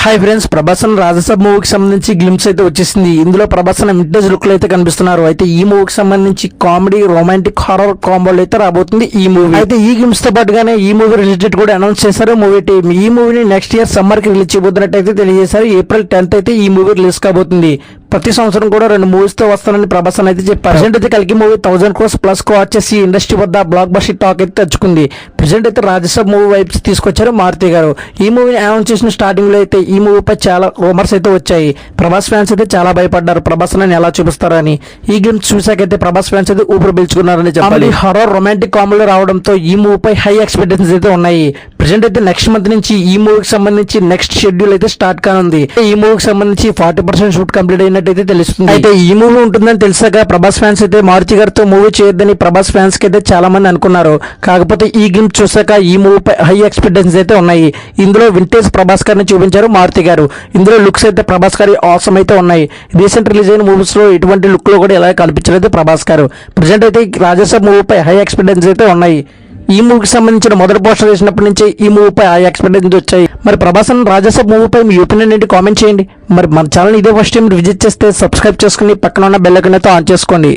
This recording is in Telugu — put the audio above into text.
హాయ్ ఫ్రెండ్స్, ప్రభాస్ రాజసాబ్ మూవీకి సంబంధించి గ్లిమ్స్ అయితే వచ్చేసింది. ఇందులో ప్రభాస్ వింటేజ్ లుక్ లో అయితే కనిపిస్తున్నారు. అయితే ఈ మూవీకి సంబంధించి కామెడీ, రొమాంటిక్, హారర్ కాంబోలు అయితే రాబోతుంది ఈ మూవీ. అయితే ఈ గ్లిమ్స్ తో పాటుగానే ఈ మూవీ రిలేటెడ్ కూడా అనౌన్స్ చేశారు మూవీ టీమ్. ఈ మూవీని నెక్స్ట్ ఇయర్ సమ్మర్ కి రిలీజ్ చేయబోతున్నట్టు అయితే తెలియజేశారు. ఏప్రిల్ 10th అయితే ఈ మూవీ రిలీజ్ కాబోతుంది. ప్రతి సంవత్సరం కూడా 2 మూవీస్ తో వస్తానని ప్రభాస్ అయితే చెప్పారు. ప్రెసెంట్ అయితే కల్కి మూవీ 1000 crores ప్లస్ కు వచ్చేసి ఇండస్ట్రీ వద్ద బ్లాక్ బస్టర్ టాక్ అయితే తెచ్చుకుంది. ప్రెసెంట్ అయితే రాజసాబ్ మూవీ వైపు తీసుకొచ్చారు మారుతి గారు. ఈ మూవీని అనౌన్స్ చేసిన స్టార్టింగ్ లో అయితే ఈ మూవీపై చాలా రూమర్స్ అయితే వచ్చాయి. ప్రభాస్ ఫ్యాన్స్ అయితే చాలా భయపడ్డారు ప్రభాస్ అని ఎలా చూపిస్తారని. ఈ గేమ్ చూసాకైతే ప్రభాస్ ఫ్యాన్స్ అయితే ఊపిరి పీల్చుకున్నారని చెప్పాలి. హారర్, రొమాంటిక్ కామెడీ రావడంతో ఈ మూవీపై హై ఎక్స్పెక్టేషన్స్ అయితే ఉన్నాయి. ప్రెసెంట్ అయితే నెక్స్ట్ మంత్ నుంచి ఈ మూవీకి సంబంధించి నెక్స్ట్ షెడ్యూల్ అయితే స్టార్ట్ కానుంది. ఈ మూవీకి సంబంధించి 40% షూట్ కంప్లీట్ అయినట్టు అయితే తెలుస్తుంది. అయితే ఈ మూవీ ఉంటుందని తెలిసాక ప్రభాస్ ఫ్యాన్స్ అయితే మారుతి గారితో మూవీ చేయొద్దని ప్రభాస్ ఫ్యాన్స్ కి అయితే చాలా మంది అనుకున్నారు. కాకపోతే ఈ గేమ్ చూసాక ఈ మూవీపై హై ఎక్స్పెక్టేషన్స్ అయితే ఉన్నాయి. ఇందులో వింటేజ్ ప్రభాస్ గారిని చూపించారు మారుతి గారు. ఇందులో లుక్స్ అయితే ప్రభాస్ గారి ఆసమ్ అయితే ఉన్నాయి. రీసెంట్ రిలీజ్ అయిన మూవీస్ లో ఇటువంటి లుక్ లో కూడా ఇలా కనిపించలేదు ప్రభాస్ గారు. ప్రెసెంట్ అయితే రాజసాబ్ మూవీపై హై ఎక్స్పెక్టేషన్స్ అయితే ఉన్నాయి. ఈ మూవీకి సంబంధించిన మొదటి పోస్టర్ వేసినప్పటి నుంచి ఈ మూవీపై ఆ ఎక్స్పెక్టేషన్స్ వచ్చాయి. మరి ప్రభాస్ రాజసాబ్ మూవీపై మీ ఒపీనియన్ ఏంటి కామెంట్ చేయండి. మరి మన ఛానల్ ఇదే ఫస్ట్ టైం విజిట్ చేస్తే సబ్స్క్రైబ్ చేసుకుని పక్కన ఉన్న బెల్ ఐకాన్ అయితే ఆన్ చేసుకోండి.